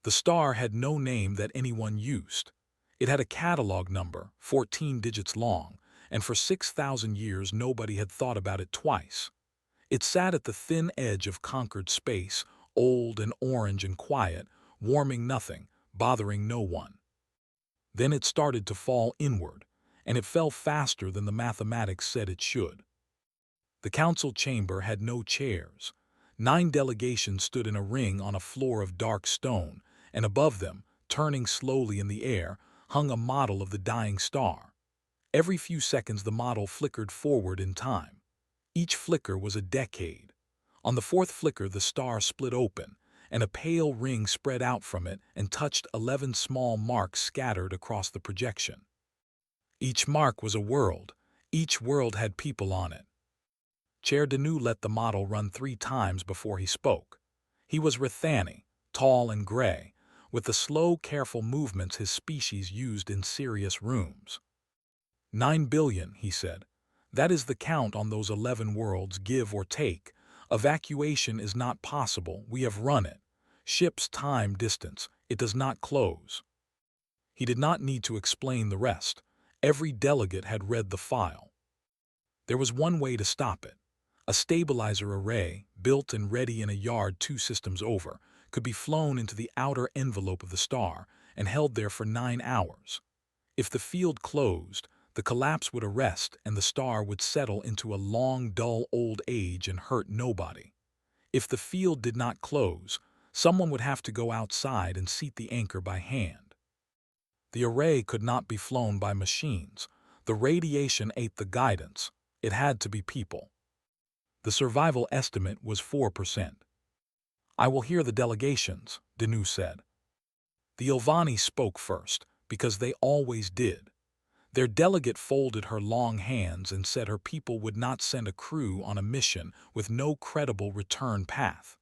The star had no name that anyone used. It had a catalog number, 14 digits long, and for 6,000 years nobody had thought about it twice. It sat at the thin edge of conquered space, old and orange and quiet, warming nothing, bothering no one. Then it started to fall inward, and it fell faster than the mathematics said it should. The council chamber had no chairs. 9 delegations stood in a ring on a floor of dark stone, and above them, turning slowly in the air, hung a model of the dying star. Every few seconds the model flickered forward in time. Each flicker was a decade. On the 4th flicker the star split open, and a pale ring spread out from it and touched 11 small marks scattered across the projection. Each mark was a world. Each world had people on it. Chair Danu let the model run 3 times before he spoke. He was Rithani, tall and gray, with the slow, careful movements his species used in serious rooms. 9 billion, he said. That is the count on those 11 worlds, give or take. Evacuation is not possible, we have run it. Ship's time distance, it does not close. He did not need to explain the rest. Every delegate had read the file. There was one way to stop it. A stabilizer array, built and ready in a yard 2 systems over, could be flown into the outer envelope of the star and held there for 9 hours. If the field closed, the collapse would arrest and the star would settle into a long, dull old age and hurt nobody. If the field did not close, someone would have to go outside and seat the anchor by hand. The array could not be flown by machines. The radiation ate the guidance. It had to be people. The survival estimate was 4%. I will hear the delegations, Danu said. The Ilvani spoke first, because they always did. Their delegate folded her long hands and said her people would not send a crew on a mission with no credible return path.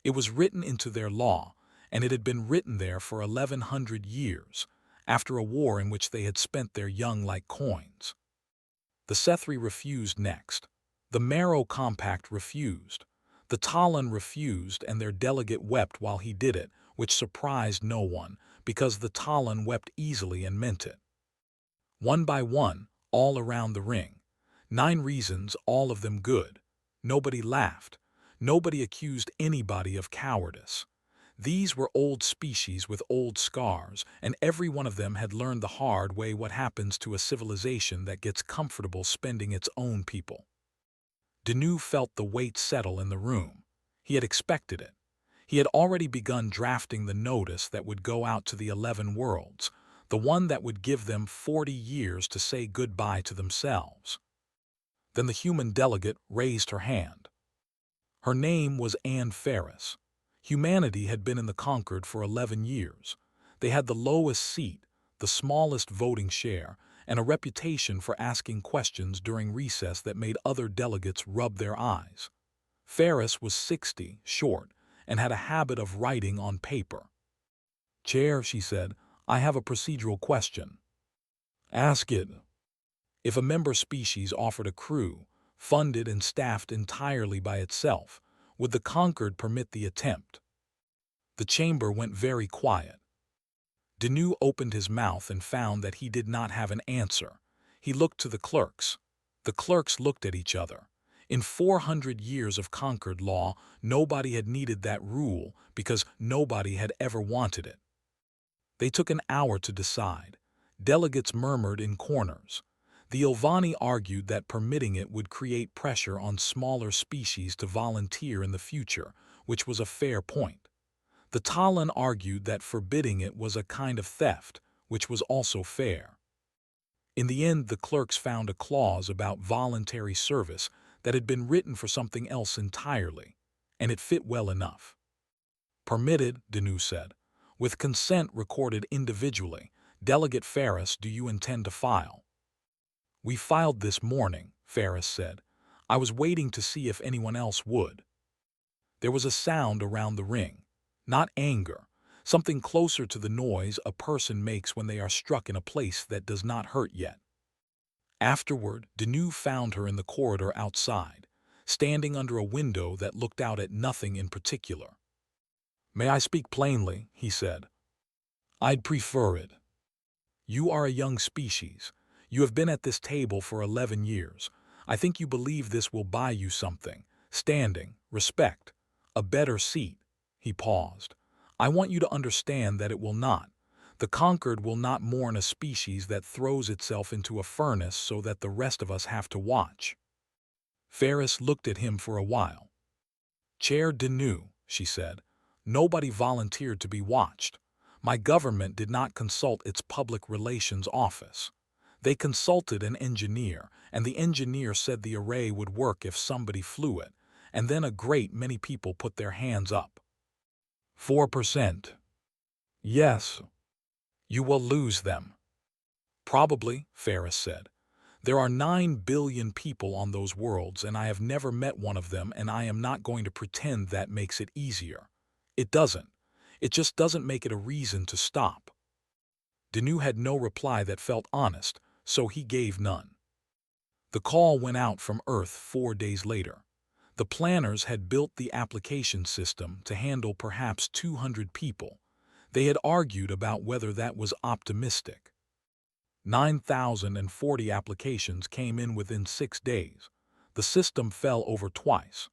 It was written into their law, and it had been written there for 1,100 years, after a war in which they had spent their young like coins. The Sethri refused next. The Marrow Compact refused. The Talon refused, and their delegate wept while he did it, which surprised no one, because the Talon wept easily and meant it. One by one, all around the ring. 9 reasons, all of them good. Nobody laughed. Nobody accused anybody of cowardice. These were old species with old scars, and every one of them had learned the hard way what happens to a civilization that gets comfortable spending its own people. Danu felt the weight settle in the room. He had expected it. He had already begun drafting the notice that would go out to the 11 worlds, the one that would give them 40 years to say goodbye to themselves. Then the human delegate raised her hand. Her name was Anne Ferris. Humanity had been in the Concord for 11 years. They had the lowest seat, the smallest voting share, and a reputation for asking questions during recess that made other delegates rub their eyes. Ferris was 60, short, and had a habit of writing on paper. Chair, she said, I have a procedural question. Ask it. If a member species offered a crew, funded and staffed entirely by itself, would the Concord permit the attempt? The chamber went very quiet. Danu opened his mouth and found that he did not have an answer. He looked to the clerks. The clerks looked at each other. In 400 years of Concord law, nobody had needed that rule because nobody had ever wanted it. They took an hour to decide. Delegates murmured in corners. The Ilvani argued that permitting it would create pressure on smaller species to volunteer in the future, which was a fair point. The Talon argued that forbidding it was a kind of theft, which was also fair. In the end, the clerks found a clause about voluntary service that had been written for something else entirely, and it fit well enough. Permitted, Danu said. With consent recorded individually. Delegate Ferris, do you intend to file? We filed this morning, Ferris said. I was waiting to see if anyone else would. There was a sound around the ring. Not anger, something closer to the noise a person makes when they are struck in a place that does not hurt yet. Afterward, Danu found her in the corridor outside, standing under a window that looked out at nothing in particular. May I speak plainly, he said. I'd prefer it. You are a young species. You have been at this table for 11 years. I think you believe this will buy you something. Standing, respect, a better seat. He paused. I want you to understand that it will not. The conquered will not mourn a species that throws itself into a furnace so that the rest of us have to watch. Ferris looked at him for a while. Chair Denu, she said. Nobody volunteered to be watched. My government did not consult its public relations office. They consulted an engineer, and the engineer said the array would work if somebody flew it, and then a great many people put their hands up. 4%. Yes. You will lose them. Probably, Ferris said. There are 9 billion people on those worlds, and I have never met one of them, and I am not going to pretend that makes it easier. It doesn't. It just doesn't make it a reason to stop. Denu had no reply that felt honest, so he gave none. The call went out from Earth 4 days later. The planners had built the application system to handle perhaps 200 people. They had argued about whether that was optimistic. 9,040 applications came in within 6 days. The system fell over twice.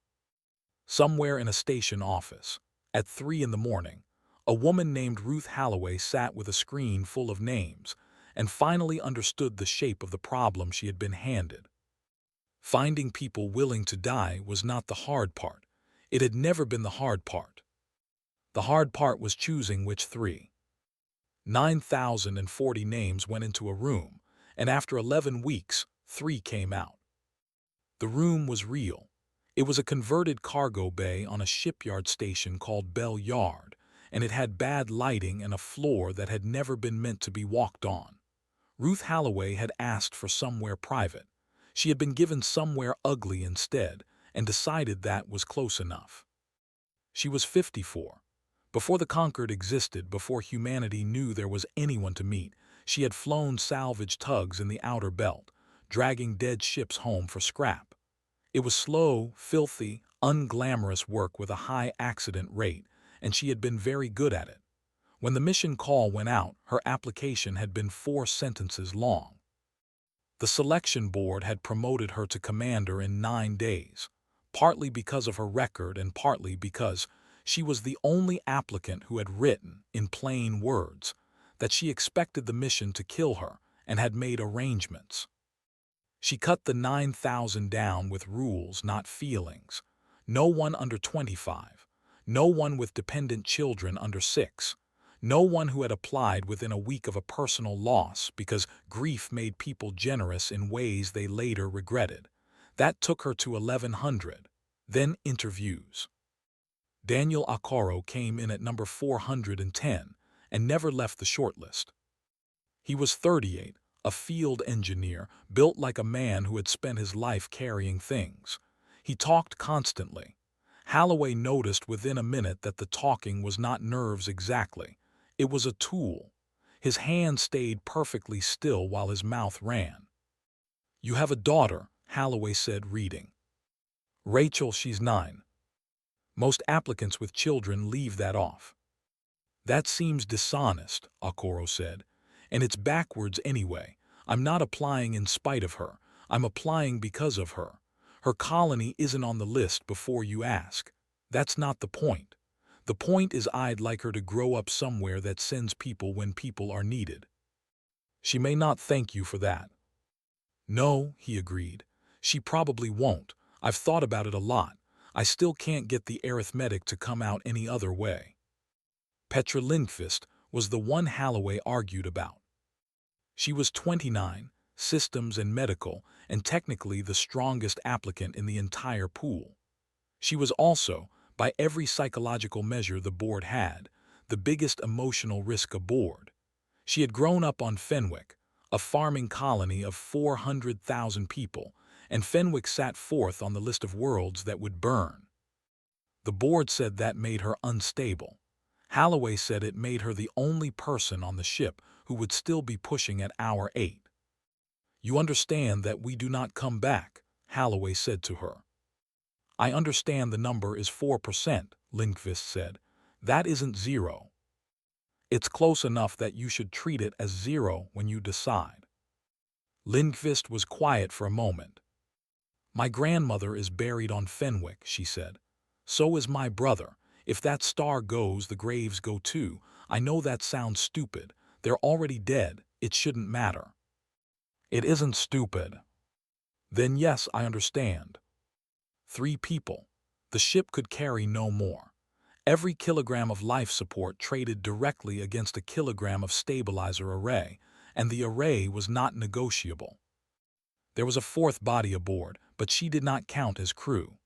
Somewhere in a station office, at 3 in the morning, a woman named Ruth Holloway sat with a screen full of names and finally understood the shape of the problem she had been handed. Finding people willing to die was not the hard part. It had never been the hard part. The hard part was choosing which 3. 9,040 names went into a room, and after 11 weeks, 3 came out. The room was real. It was a converted cargo bay on a shipyard station called Bell Yard, and it had bad lighting and a floor that had never been meant to be walked on. Ruth Holloway had asked for somewhere private. She had been given somewhere ugly instead, and decided that was close enough. She was 54. Before the Conquered existed, before humanity knew there was anyone to meet, she had flown salvage tugs in the outer belt, dragging dead ships home for scrap. It was slow, filthy, unglamorous work with a high accident rate, and she had been very good at it. When the mission call went out, her application had been 4 sentences long. The selection board had promoted her to commander in 9 days, partly because of her record and partly because she was the only applicant who had written, in plain words, that she expected the mission to kill her and had made arrangements. She cut the 9,000 down with rules, not feelings. No one under 25. No one with dependent children under 6. No one who had applied within a week of a personal loss because grief made people generous in ways they later regretted. That took her to 1,100. Then interviews. Daniel Akaro came in at number 410 and never left the shortlist. He was 38, a field engineer, built like a man who had spent his life carrying things. He talked constantly. Holloway noticed within a minute that the talking was not nerves exactly. It was a tool. His hand stayed perfectly still while his mouth ran. You have a daughter, Holloway said, reading. Rachel, she's 9. Most applicants with children leave that off. That seems dishonest, Akoro said. And it's backwards anyway. I'm not applying in spite of her. I'm applying because of her. Her colony isn't on the list before you ask. That's not the point. The point is I'd like her to grow up somewhere that sends people when people are needed. She may not thank you for that. No, he agreed. She probably won't. I've thought about it a lot. I still can't get the arithmetic to come out any other way. Petra Lindqvist was the one Holloway argued about. She was 29, systems and medical, and technically the strongest applicant in the entire pool. She was also, by every psychological measure the board had, the biggest emotional risk aboard. She had grown up on Fenwick, a farming colony of 400,000 people, and Fenwick sat 4th on the list of worlds that would burn. The board said that made her unstable. Holloway said it made her the only person on the ship who would still be pushing at hour 8. You understand that we do not come back, Holloway said to her. I understand the number is 4%, Lindqvist said. That isn't zero. It's close enough that you should treat it as zero when you decide. Lindqvist was quiet for a moment. My grandmother is buried on Fenwick, she said. So is my brother. If that star goes, the graves go too. I know that sounds stupid. They're already dead. It shouldn't matter. It isn't stupid. Then yes, I understand. 3 people. The ship could carry no more. Every kilogram of life support traded directly against a kilogram of stabilizer array, and the array was not negotiable. There was a 4th body aboard, but she did not count as crew.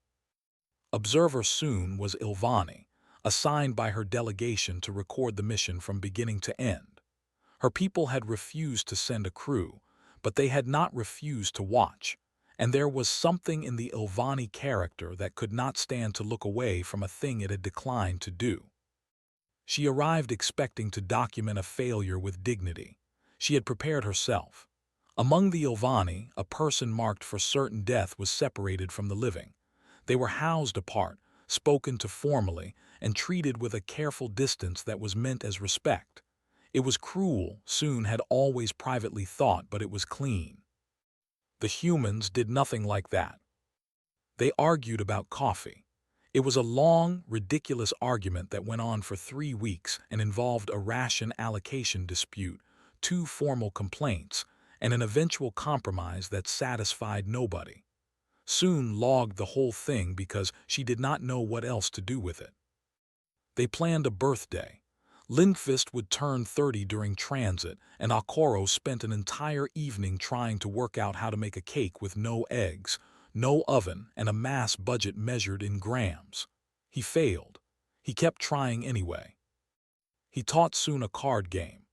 Observer soon was Ilvani, assigned by her delegation to record the mission from beginning to end. Her people had refused to send a crew, but they had not refused to watch, and there was something in the Ilvani character that could not stand to look away from a thing it had declined to do. She arrived expecting to document a failure with dignity. She had prepared herself. Among the Ilvani, a person marked for certain death was separated from the living. They were housed apart, spoken to formally, and treated with a careful distance that was meant as respect. It was cruel, Soon had always privately thought, but it was clean. The humans did nothing like that. They argued about coffee. It was a long, ridiculous argument that went on for 3 weeks and involved a ration allocation dispute, 2 formal complaints, and an eventual compromise that satisfied nobody. Soon logged the whole thing because she did not know what else to do with it. They planned a birthday. Lindqvist would turn 30 during transit, and Akoro spent an entire evening trying to work out how to make a cake with no eggs, no oven, and a mass budget measured in grams. He failed. He kept trying anyway. He taught Soon a card game.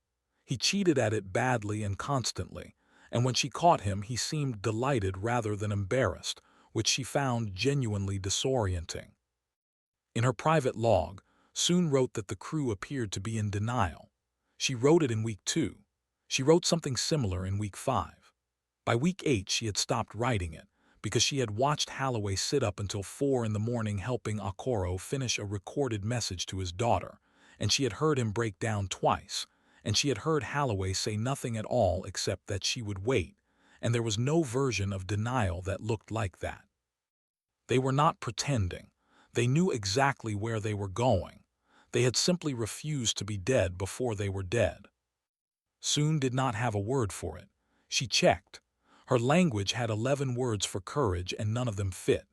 He cheated at it badly and constantly, and when she caught him he seemed delighted rather than embarrassed, which she found genuinely disorienting. In her private log, Soon wrote that the crew appeared to be in denial. She wrote it in week 2. She wrote something similar in week 5. By week 8 she had stopped writing it, because she had watched Holloway sit up until 4 in the morning helping Akoro finish a recorded message to his daughter, and she had heard him break down twice, and she had heard Holloway say nothing at all except that she would wait, and there was no version of denial that looked like that. They were not pretending. They knew exactly where they were going. They had simply refused to be dead before they were dead. Soon did not have a word for it. She checked. Her language had 11 words for courage and none of them fit.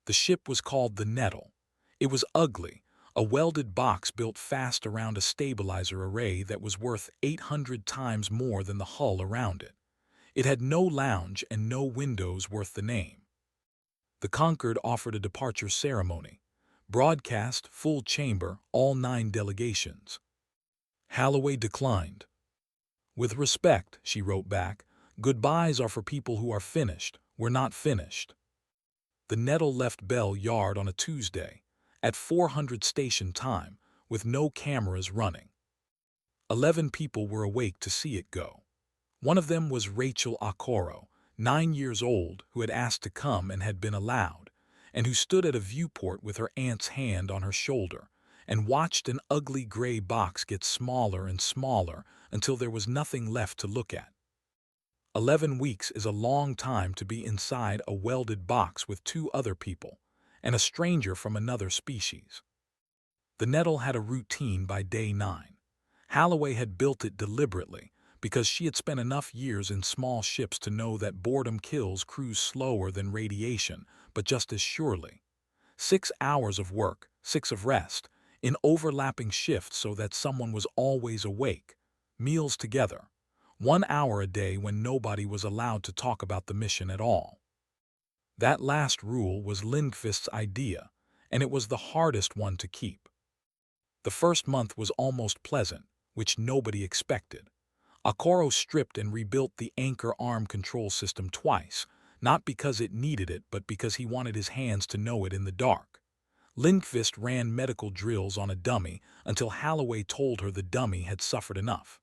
The ship was called the Nettle. It was ugly, a welded box built fast around a stabilizer array that was worth 800 times more than the hull around it. It had no lounge and no windows worth the name. The Concord offered a departure ceremony. Broadcast, full chamber, all 9 delegations. Holloway declined. With respect, she wrote back, goodbyes are for people who are finished. We're not finished. The Nettle left Bell Yard on a Tuesday, at 400 station time, with no cameras running. 11 people were awake to see it go. One of them was Rachel Akoro, 9 years old, who had asked to come and had been allowed, and who stood at a viewport with her aunt's hand on her shoulder, and watched an ugly gray box get smaller and smaller until there was nothing left to look at. 11 weeks is a long time to be inside a welded box with 2 other people, and a stranger from another species. The Nettle had a routine by day 9. Holloway had built it deliberately, because she had spent enough years in small ships to know that boredom kills crews slower than radiation, but just as surely. 6 hours of work, 6 of rest, in overlapping shifts so that someone was always awake. Meals together. 1 hour a day when nobody was allowed to talk about the mission at all. That last rule was Lindqvist's idea, and it was the hardest one to keep. The first month was almost pleasant, which nobody expected. Akoro stripped and rebuilt the anchor arm control system twice, not because it needed it but because he wanted his hands to know it in the dark. Lindqvist ran medical drills on a dummy until Holloway told her the dummy had suffered enough.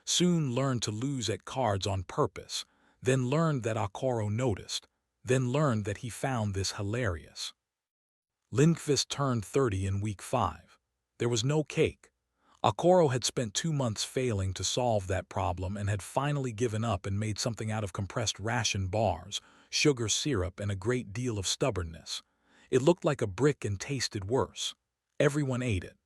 Soon learned to lose at cards on purpose, then learned that Akoro noticed, then learned that he found this hilarious. Lindqvist turned 30 in week 5. There was no cake. Akoro had spent 2 months failing to solve that problem and had finally given up and made something out of compressed ration bars, sugar syrup, and a great deal of stubbornness. It looked like a brick and tasted worse. Everyone ate it.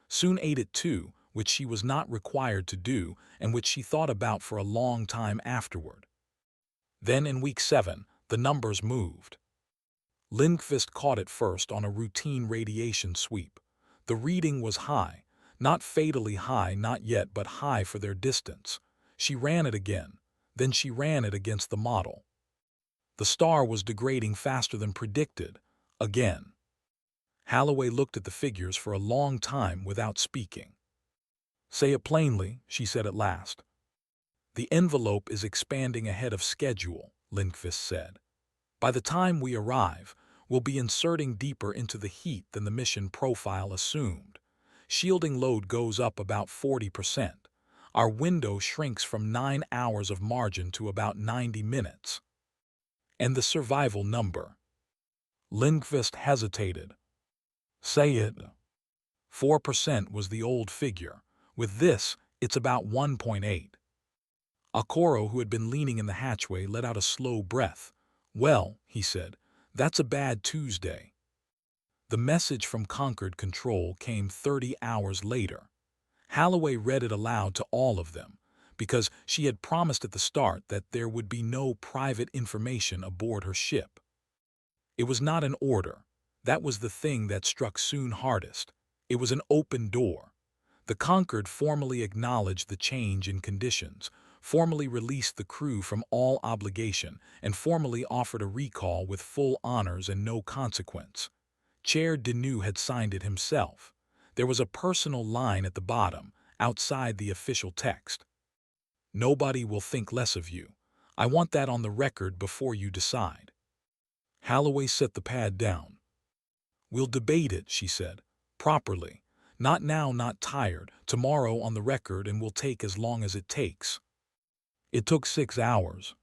Soon ate it too, which she was not required to do and which she thought about for a long time afterward. Then in week 7, the numbers moved. Lindqvist caught it first on a routine radiation sweep. The reading was high, not fatally high, not yet, but high for their distance. She ran it again. Then she ran it against the model. The star was degrading faster than predicted. Again. Holloway looked at the figures for a long time without speaking. "Say it plainly," she said at last. "The envelope is expanding ahead of schedule," Lindqvist said. "By the time we arrive, we'll be inserting deeper into the heat than the mission profile assumed. Shielding load goes up about 40%. Our window shrinks from 9 hours of margin to about 90 minutes. And the survival number." Lindqvist hesitated. "Say it." 4% was the old figure. With this, it's about 1.8. Akoro, who had been leaning in the hatchway, let out a slow breath. "Well," he said, "that's a bad Tuesday." The message from Concord Control came 30 hours later. Holloway read it aloud to all of them, because she had promised at the start that there would be no private information aboard her ship. It was not an order. That was the thing that struck Soon hardest. It was an open door. The Concord formally acknowledged the change in conditions, formally released the crew from all obligation, and formally offered a recall with full honors and no consequence. Chair Deneau had signed it himself. There was a personal line at the bottom, outside the official text. "Nobody will think less of you. I want that on the record before you decide." Holloway set the pad down. "We'll debate it," she said, "properly. Not now, not tired. Tomorrow on the record, and we'll take as long as it takes." It took 6 hours.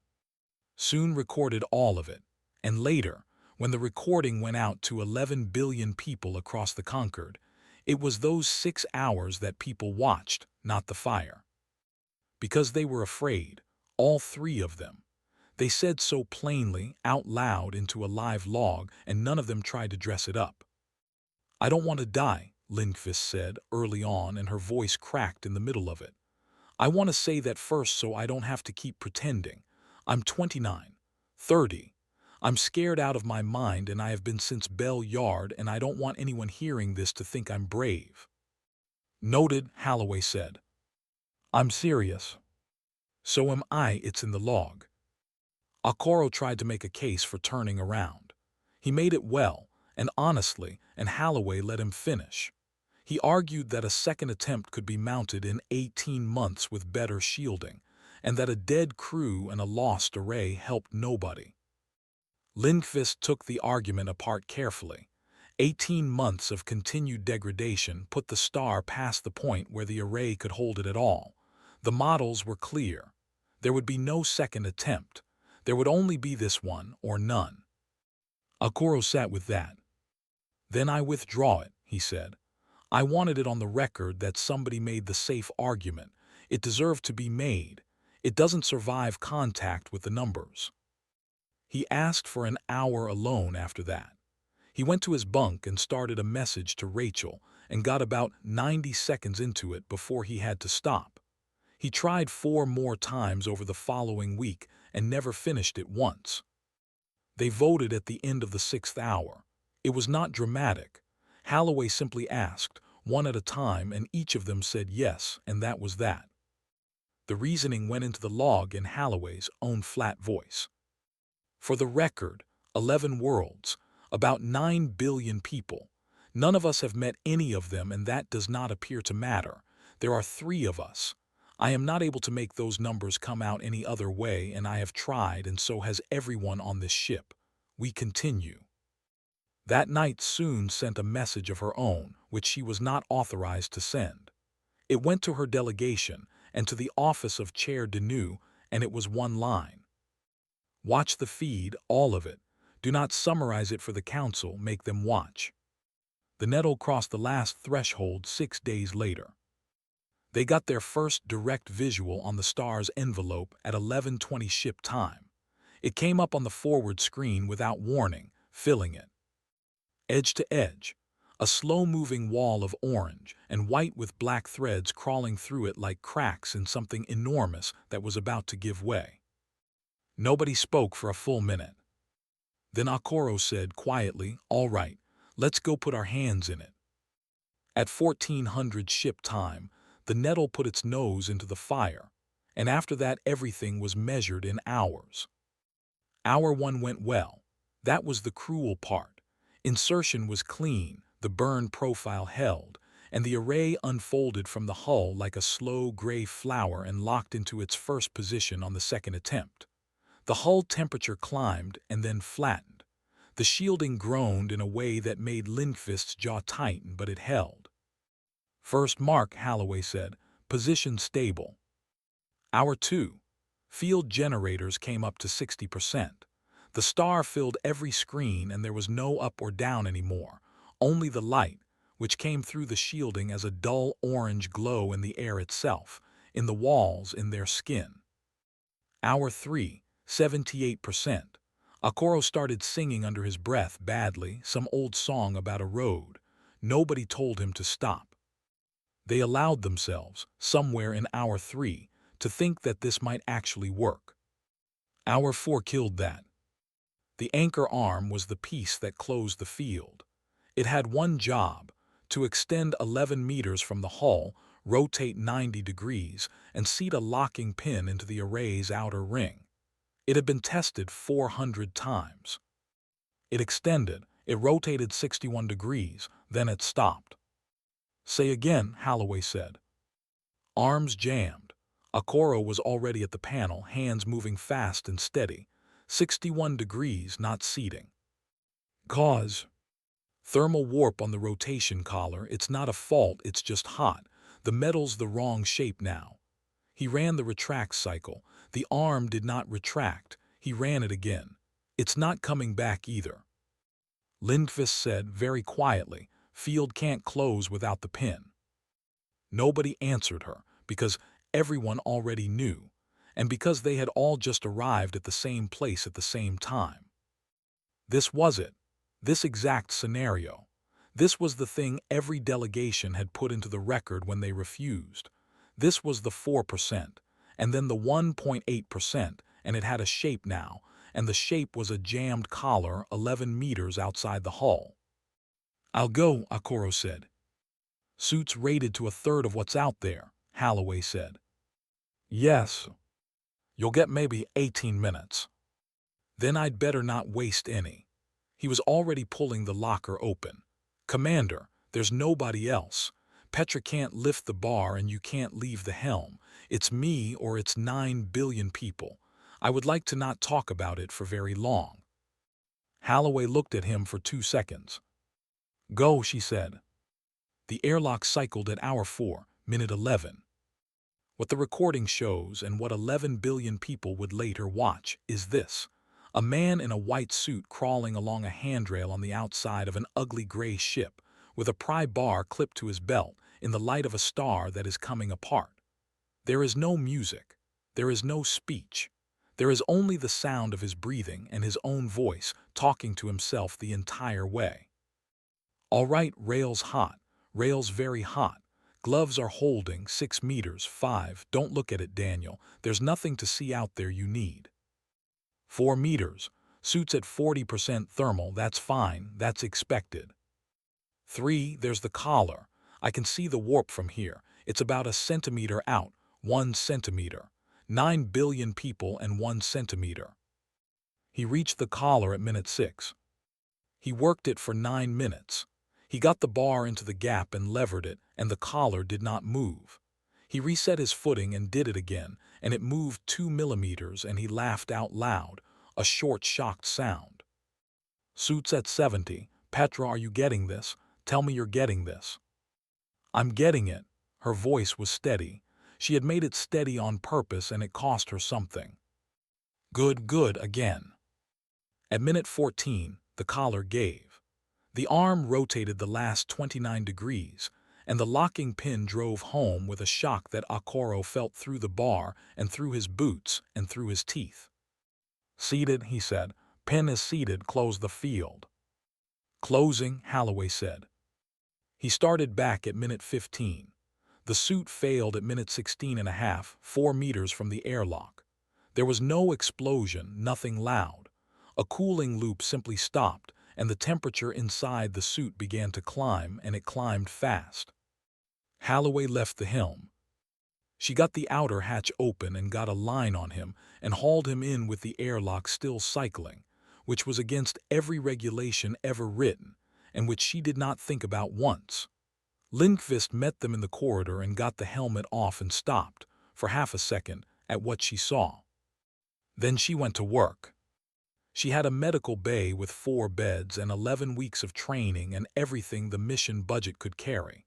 Soon recorded all of it, and later, when the recording went out to 11 billion people across the Concord, it was those 6 hours that people watched, not the fire. Because they were afraid, all 3 of them. They said so plainly, out loud into a live log, and none of them tried to dress it up. "I don't want to die," Lindqvist said early on, and her voice cracked in the middle of it. "I want to say that first so I don't have to keep pretending. I'm 29, 30. I'm scared out of my mind, and I have been since Bell Yard, and I don't want anyone hearing this to think I'm brave." "Noted," Holloway said. "I'm serious." "So am I. It's in the log." Akoro tried to make a case for turning around. He made it well, and honestly, and Holloway let him finish. He argued that a second attempt could be mounted in 18 months with better shielding, and that a dead crew and a lost array helped nobody. Lindqvist took the argument apart carefully. 18 months of continued degradation put the star past the point where the array could hold it at all. The models were clear. There would be no second attempt. There would only be this one or none. Akoro sat with that. "Then I withdraw it," he said. "I wanted it on the record that somebody made the safe argument. It deserved to be made. It doesn't survive contact with the numbers." He asked for an hour alone after that. He went to his bunk and started a message to Rachel and got about 90 seconds into it before he had to stop. He tried 4 more times over the following week and never finished it once. They voted at the end of the 6th hour. It was not dramatic. Holloway simply asked, one at a time, and each of them said yes, and that was that. The reasoning went into the log in Holloway's own flat voice. "For the record, 11 worlds, about 9 billion people. None of us have met any of them, and that does not appear to matter. There are 3 of us. I am not able to make those numbers come out any other way, and I have tried, and so has everyone on this ship. We continue." That night Soon sent a message of her own, which she was not authorized to send. It went to her delegation and to the office of Chair Deneau, and it was one line. "Watch the feed, all of it. Do not summarize it for the council, make them watch." The nettle crossed the last threshold 6 days later. They got their first direct visual on the star's envelope at 11:20 ship time. It came up on the forward screen without warning, filling it. Edge to edge, a slow-moving wall of orange and white with black threads crawling through it like cracks in something enormous that was about to give way. Nobody spoke for a full minute. Then Akoro said quietly, "All right, let's go put our hands in it." At 1400 ship time, the nettle put its nose into the fire, and after that everything was measured in hours. Hour 1 went well. That was the cruel part. Insertion was clean, the burn profile held, and the array unfolded from the hull like a slow gray flower and locked into its first position on the second attempt. The hull temperature climbed and then flattened. The shielding groaned in a way that made Lindqvist's jaw tighten, but it held. "First mark," Holloway said. "Position stable." Hour 2. Field generators came up to 60%. The star filled every screen and there was no up or down anymore, only the light, which came through the shielding as a dull orange glow in the air itself, in the walls, in their skin. Hour 3, 78%. Akoro started singing under his breath badly, some old song about a road. Nobody told him to stop. They allowed themselves, somewhere in hour 3, to think that this might actually work. Hour 4 killed that. The anchor arm was the piece that closed the field. It had one job, to extend 11 meters from the hull, rotate 90 degrees, and seat a locking pin into the array's outer ring. It had been tested 400 times. It extended, it rotated 61 degrees, then it stopped. "Say again," Holloway said. Arms jammed. Akoro was already at the panel, hands moving fast and steady. 61 degrees, not seating. "Cause thermal warp on the rotation collar. It's not a fault, it's just hot. The metal's the wrong shape now." He ran the retract cycle. The arm did not retract. He ran it again. "It's not coming back either." Lindqvist said very quietly, "Field can't close without the pin." Nobody answered her, because everyone already knew, and because they had all just arrived at the same place at the same time. This was it. This exact scenario. This was the thing every delegation had put into the record when they refused. This was the 4%, and then the 1.8%, and it had a shape now, and the shape was a jammed collar 11 meters outside the hull. "I'll go," Akoro said. "Suits rated to a third of what's out there," Holloway said. "Yes. You'll get maybe 18 minutes. Then I'd better not waste any." He was already pulling the locker open. "Commander, there's nobody else. Petra can't lift the bar and you can't leave the helm. It's me or it's 9 billion people. I would like to not talk about it for very long." Holloway looked at him for 2 seconds. "Go," she said. The airlock cycled at hour 4, minute 11. What the recording shows and what 11 billion people would later watch is this. A man in a white suit crawling along a handrail on the outside of an ugly gray ship, with a pry bar clipped to his belt, in the light of a star that is coming apart. There is no music. There is no speech. There is only the sound of his breathing and his own voice talking to himself the entire way. "All right, rails hot. Rails very hot. Gloves are holding 6 meters, 5. Don't look at it, Daniel. There's nothing to see out there you need. 4 meters. Suits at 40% thermal. That's fine. That's expected. 3. There's the collar. I can see the warp from here. It's about a centimeter out. 1 centimeter. 9 billion people and 1 centimeter." He reached the collar at minute 6. He worked it for 9 minutes. He got the bar into the gap and levered it, and the collar did not move. He reset his footing and did it again, and it moved 2 millimeters, and he laughed out loud, a short, shocked sound. "Suits at 70. Petra, are you getting this? Tell me you're getting this." "I'm getting it." Her voice was steady. She had made it steady on purpose, and it cost her something. "Good, good," again. At minute 14, the collar gave. The arm rotated the last 29 degrees, and the locking pin drove home with a shock that Akoro felt through the bar and through his boots and through his teeth. "Seated," he said. "Pin is seated. Close the field." "Closing," Holloway said. He started back at minute 15. The suit failed at minute 16 and a half, 4 meters from the airlock. There was no explosion, nothing loud. A cooling loop simply stopped, and the temperature inside the suit began to climb, and it climbed fast. Holloway left the helm. She got the outer hatch open and got a line on him and hauled him in with the airlock still cycling, which was against every regulation ever written, and which she did not think about once. Lindqvist met them in the corridor and got the helmet off and stopped, for half a second, at what she saw. Then she went to work. She had a medical bay with 4 beds and 11 weeks of training and everything the mission budget could carry.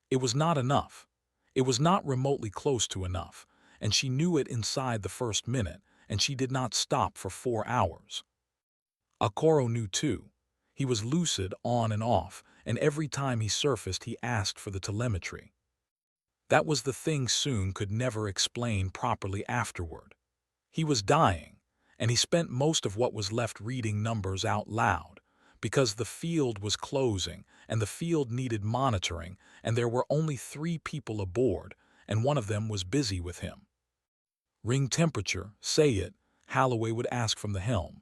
It was not enough. It was not remotely close to enough, and she knew it inside the first minute, and she did not stop for 4 hours. Akoro knew too. He was lucid on and off, and every time he surfaced he asked for the telemetry. That was the thing Soong could never explain properly afterward. He was dying, and he spent most of what was left reading numbers out loud, because the field was closing, and the field needed monitoring, and there were only 3 people aboard, and one of them was busy with him. "Ring temperature, say it," Holloway would ask from the helm.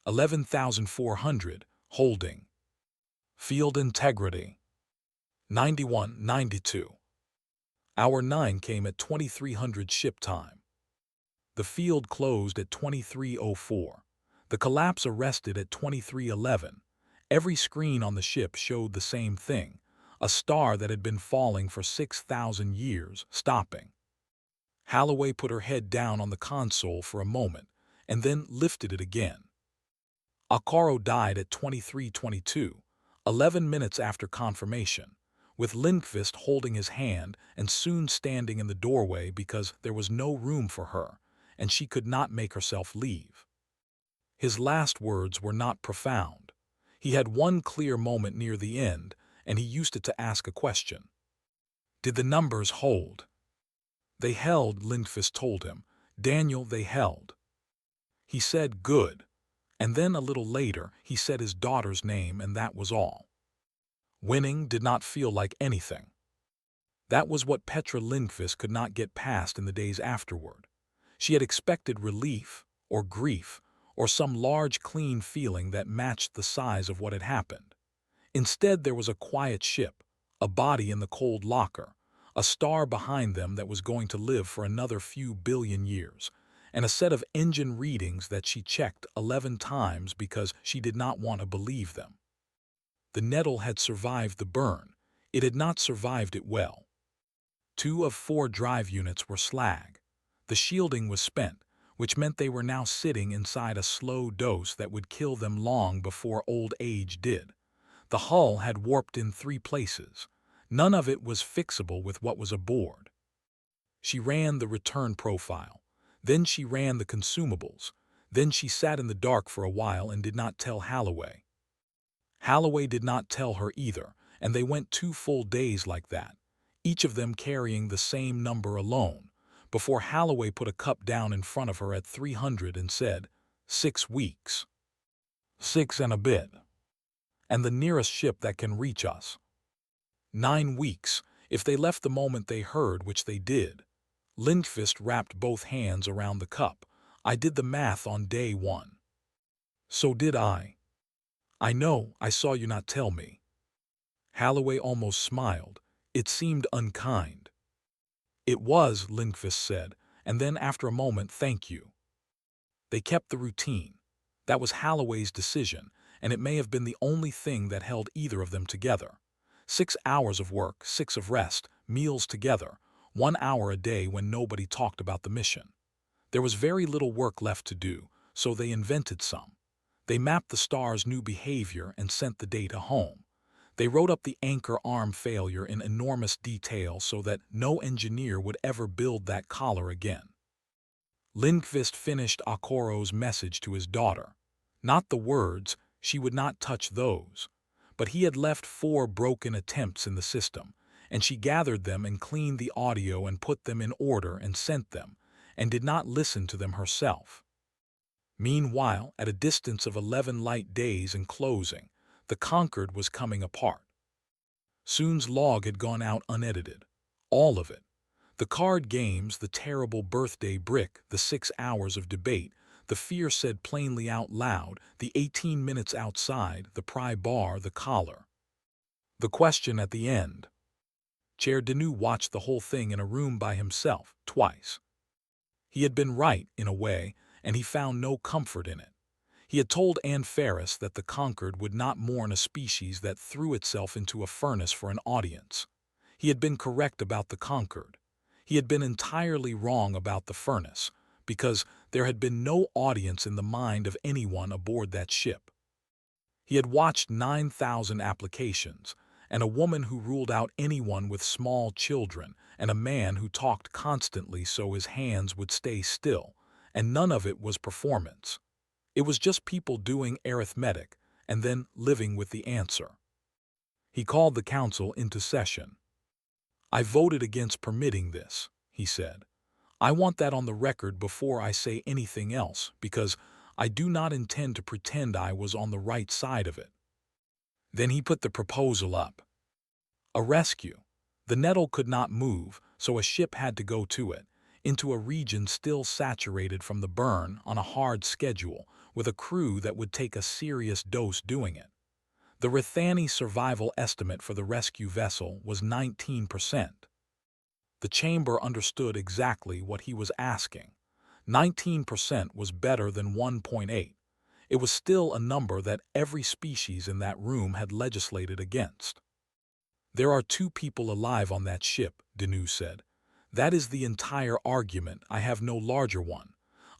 11,400, holding. Field integrity. 91-92. Hour 9 came at 2300 ship time. The field closed at 2304. The collapse arrested at 2311. Every screen on the ship showed the same thing, a star that had been falling for 6,000 years, stopping. Holloway put her head down on the console for a moment, and then lifted it again. Akoro died at 23:22, 11 minutes after confirmation, with Lindqvist holding his hand and Soong standing in the doorway because there was no room for her, and she could not make herself leave. His last words were not profound. He had one clear moment near the end, and he used it to ask a question. "Did the numbers hold?" "They held," Lindqvist told him. "Daniel, they held." He said, "Good." And then a little later, he said his daughter's name, and that was all. Winning did not feel like anything. That was what Petra Lindqvist could not get past in the days afterward. She had expected relief, or grief, or some large clean feeling that matched the size of what had happened. Instead, there was a quiet ship, a body in the cold locker, a star behind them that was going to live for another few billion years, and a set of engine readings that she checked 11 times because she did not want to believe them. The Nettle had survived the burn. It had not survived it well. 2 of 4 drive units were slag. The shielding was spent, which meant they were now sitting inside a slow dose that would kill them long before old age did. The hull had warped in 3 places. None of it was fixable with what was aboard. She ran the return profile. Then she ran the consumables. Then she sat in the dark for a while and did not tell Holloway. Holloway did not tell her either, and they went 2 full days like that, each of them carrying the same number alone, before Holloway put a cup down in front of her at 300 and said, 6 weeks. 6 and a bit. And the nearest ship that can reach us. 9 weeks, if they left the moment they heard, which they did. Lindqvist wrapped both hands around the cup. "I did the math on day 1. "So did I." "I know, I saw you not tell me." Holloway almost smiled. It seemed unkind. "It was," Lindqvist said, and then after a moment, "Thank you." They kept the routine. That was Holloway's decision, and it may have been the only thing that held either of them together. 6 hours of work, 6 of rest, meals together, 1 hour a day when nobody talked about the mission. There was very little work left to do, so they invented some. They mapped the star's new behavior and sent the data home. They wrote up the anchor arm failure in enormous detail so that no engineer would ever build that collar again. Lindqvist finished Akoro's message to his daughter. Not the words, she would not touch those. but he had left 4 broken attempts in the system, and she gathered them and cleaned the audio and put them in order and sent them, and did not listen to them herself. Meanwhile, at a distance of 11 light days and closing, the Conquered was coming apart. Soon's log had gone out unedited. All of it. The card games, the terrible birthday brick, the 6 hours of debate, the fear said plainly out loud, the 18 minutes outside, the pry bar, the collar. The question at the end. Chair Deneau watched the whole thing in a room by himself, twice. He had been right, in a way, and he found no comfort in it. He had told Anne Ferris that the Conquered would not mourn a species that threw itself into a furnace for an audience. He had been correct about the Conquered. He had been entirely wrong about the furnace, because there had been no audience in the mind of anyone aboard that ship. He had watched 9,000 applications, and a woman who ruled out anyone with small children, and a man who talked constantly so his hands would stay still, and none of it was performance. It was just people doing arithmetic and then living with the answer. He called the council into session. "I voted against permitting this," he said. "I want that on the record before I say anything else, because I do not intend to pretend I was on the right side of it." Then he put the proposal up. A rescue. The nettle could not move, so a ship had to go to it, into a region still saturated from the burn, on a hard schedule, with a crew that would take a serious dose doing it. The Rithani survival estimate for the rescue vessel was 19%. The chamber understood exactly what he was asking. 19% was better than 1.8. It was still a number that every species in that room had legislated against. "There are 2 people alive on that ship," Deneau said. "That is the entire argument. I have no larger one.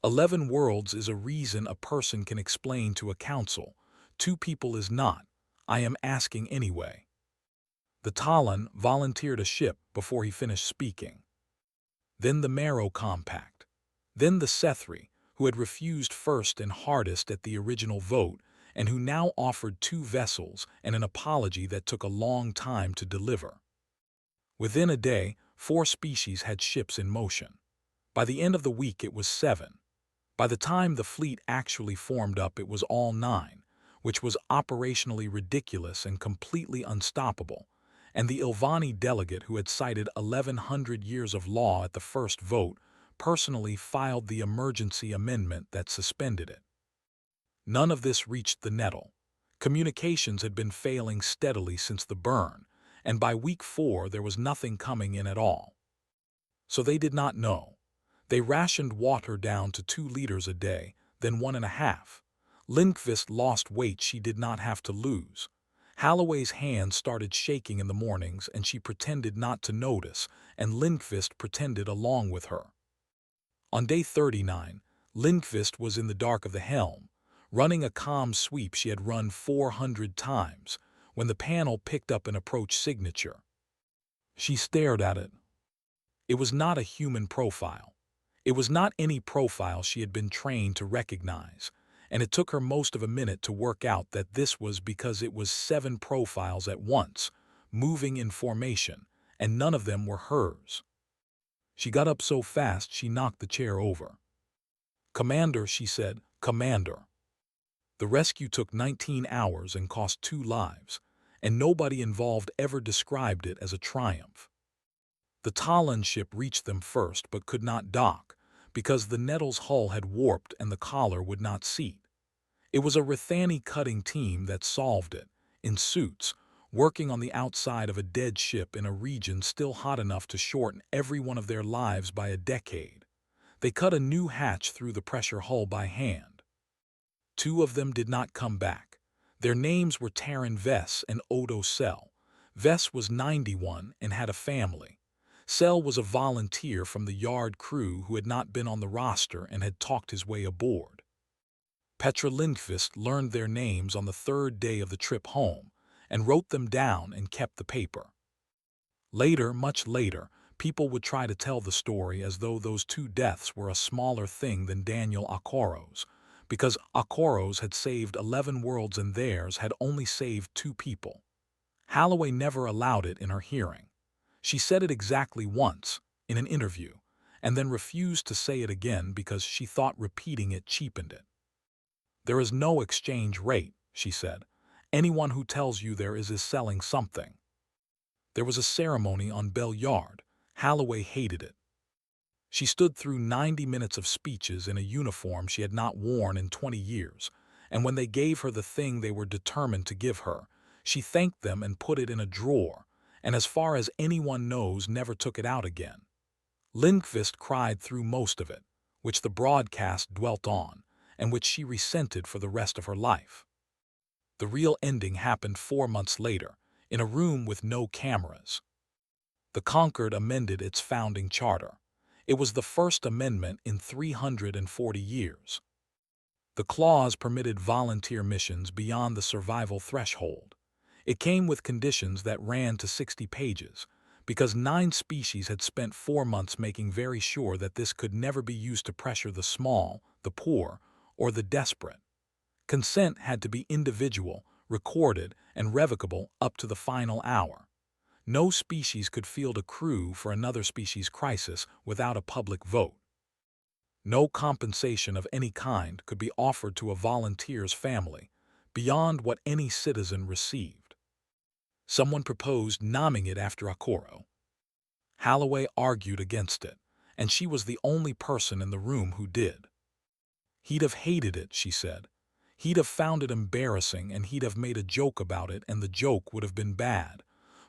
11 worlds is a reason a person can explain to a council. 2 people is not. I am asking anyway." The Talon volunteered a ship before he finished speaking. Then the Marrow Compact. Then the Sethri, who had refused first and hardest at the original vote, and who now offered 2 vessels and an apology that took a long time to deliver. Within a day, 4 species had ships in motion. By the end of the week it was 7. By the time the fleet actually formed up it was all 9, which was operationally ridiculous and completely unstoppable, and the Ilvani delegate who had cited 1,100 years of law at the first vote personally filed the emergency amendment that suspended it. None of this reached the nettle. Communications had been failing steadily since the burn, and by week 4 there was nothing coming in at all. So they did not know. They rationed water down to 2 liters a day, then 1.5. Lindqvist lost weight she did not have to lose. Holloway's hands started shaking in the mornings and she pretended not to notice, and Lindqvist pretended along with her. On day 39, Lindqvist was in the dark of the helm, running a calm sweep she had run 400 times, when the panel picked up an approach signature. She stared at it. It was not a human profile. It was not any profile she had been trained to recognize, and it took her most of a minute to work out that this was because it was 7 profiles at once, moving in formation, and none of them were hers. She got up so fast she knocked the chair over. "Commander," she said, "Commander." The rescue took 19 hours and cost 2 lives, and nobody involved ever described it as a triumph. The Talon ship reached them first but could not dock, because the Nettle's hull had warped and the collar would not seat. It was a Rithani cutting team that solved it, in suits, working on the outside of a dead ship in a region still hot enough to shorten every one of their lives by a decade. They cut a new hatch through the pressure hull by hand. 2 of them did not come back. Their names were Taran Vess and Odo Sell. Vess was 91 and had a family. Sell was a volunteer from the yard crew who had not been on the roster and had talked his way aboard. Petra Lindqvist learned their names on the 3rd day of the trip home and wrote them down and kept the paper. Later, much later, people would try to tell the story as though those 2 deaths were a smaller thing than Daniel Akoro's, because Akoros had saved 11 worlds and theirs had only saved 2 people. Holloway never allowed it in her hearing. She said it exactly once, in an interview, and then refused to say it again because she thought repeating it cheapened it. "There is no exchange rate," she said. "Anyone who tells you there is selling something." There was a ceremony on Bell Yard. Holloway hated it. She stood through 90 minutes of speeches in a uniform she had not worn in 20 years, and when they gave her the thing they were determined to give her, she thanked them and put it in a drawer, and as far as anyone knows never took it out again. Lindqvist cried through most of it, which the broadcast dwelt on, and which she resented for the rest of her life. The real ending happened 4 months later, in a room with no cameras. The Concord amended its founding charter. It was the first amendment in 340 years. The clause permitted volunteer missions beyond the survival threshold. It came with conditions that ran to 60 pages, because 9 species had spent 4 months making very sure that this could never be used to pressure the small, the poor, or the desperate. Consent had to be individual, recorded, and revocable up to the final hour. No species could field a crew for another species' crisis without a public vote. No compensation of any kind could be offered to a volunteer's family, beyond what any citizen received. Someone proposed naming it after Akoro. Holloway argued against it, and she was the only person in the room who did. "He'd have hated it," she said. "He'd have found it embarrassing, and he'd have made a joke about it, and the joke would have been bad.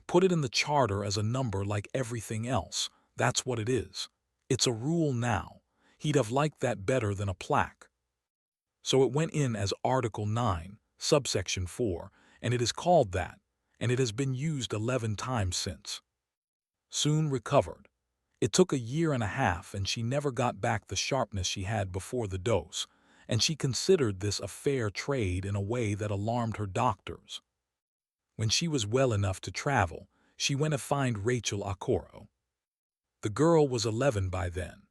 Put it in the charter as a number like everything else. That's what it is. It's a rule now. He'd have liked that better than a plaque." So it went in as Article 9, subsection 4, and it is called that, and it has been used 11 times since. Soon recovered. It took a year and a half, and she never got back the sharpness she had before the dose, and she considered this a fair trade in a way that alarmed her doctors. When she was well enough to travel, she went to find Rachel Akoro. The girl was 11 by then.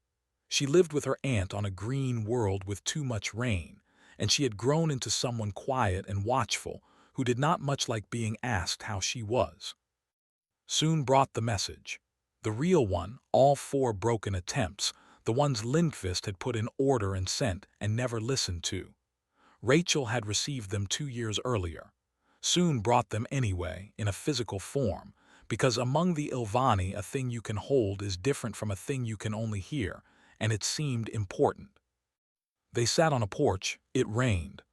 She lived with her aunt on a green world with too much rain, and she had grown into someone quiet and watchful who did not much like being asked how she was. Soon brought the message. The real one, all 4 broken attempts, the ones Lindqvist had put in order and sent and never listened to. Rachel had received them 2 years earlier. Soon brought them anyway, in a physical form, because among the Ilvani a thing you can hold is different from a thing you can only hear, and it seemed important. They sat on a porch. It rained.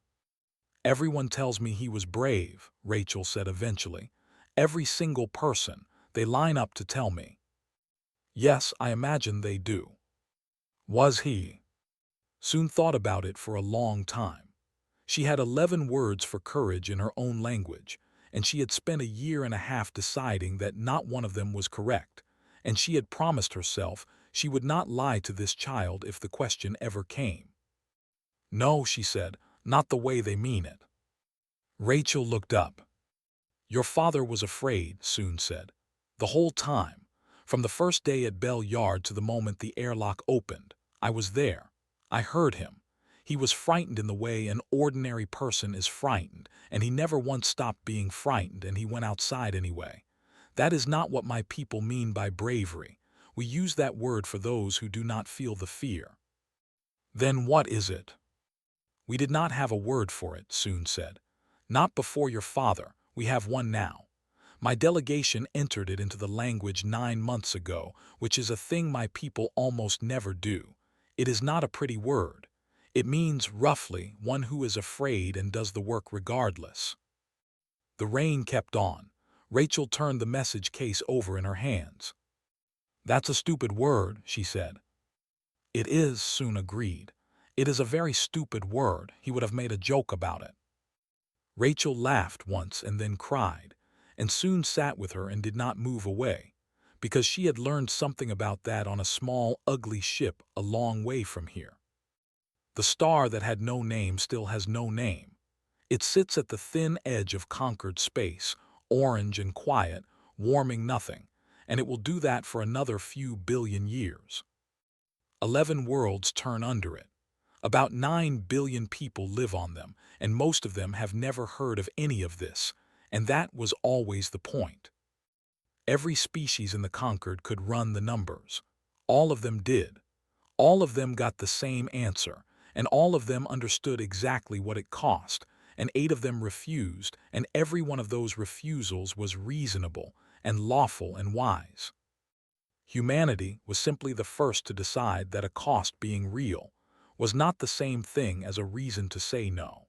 "Everyone tells me he was brave," Rachel said eventually. "Every single person. They line up to tell me." "Yes, I imagine they do." Was he? Soon thought about it for a long time. She had 11 words for courage in her own language, and she had spent a year and a half deciding that not one of them was correct, and she had promised herself she would not lie to this child if the question ever came. "No," she said, "not the way they mean it." Rachel looked up. "Your father was afraid," Soon said. "The whole time. From the first day at Bell Yard to the moment the airlock opened. I was there. I heard him. He was frightened in the way an ordinary person is frightened, and he never once stopped being frightened, and he went outside anyway. That is not what my people mean by bravery. We use that word for those who do not feel the fear." "Then what is it?" "We did not have a word for it," Soon said. "Not before your father. We have one now. My delegation entered it into the language 9 months ago, which is a thing my people almost never do. It is not a pretty word. It means, roughly, one who is afraid and does the work regardless." The rain kept on. Rachel turned the message case over in her hands. "That's a stupid word," she said. "It is," Soon agreed. "It is a very stupid word. He would have made a joke about it." Rachel laughed once and then cried, and Soon sat with her and did not move away, because she had learned something about that on a small, ugly ship a long way from here. The star that had no name still has no name. It sits at the thin edge of conquered space, orange and quiet, warming nothing, and it will do that for another few billion years. 11 worlds turn under it. About 9 billion people live on them, and most of them have never heard of any of this, and that was always the point. Every species in the conquered could run the numbers. All of them did. All of them got the same answer, and all of them understood exactly what it cost, and 8 of them refused, and every one of those refusals was reasonable and lawful and wise. Humanity was simply the first to decide that a cost being real was not the same thing as a reason to say no.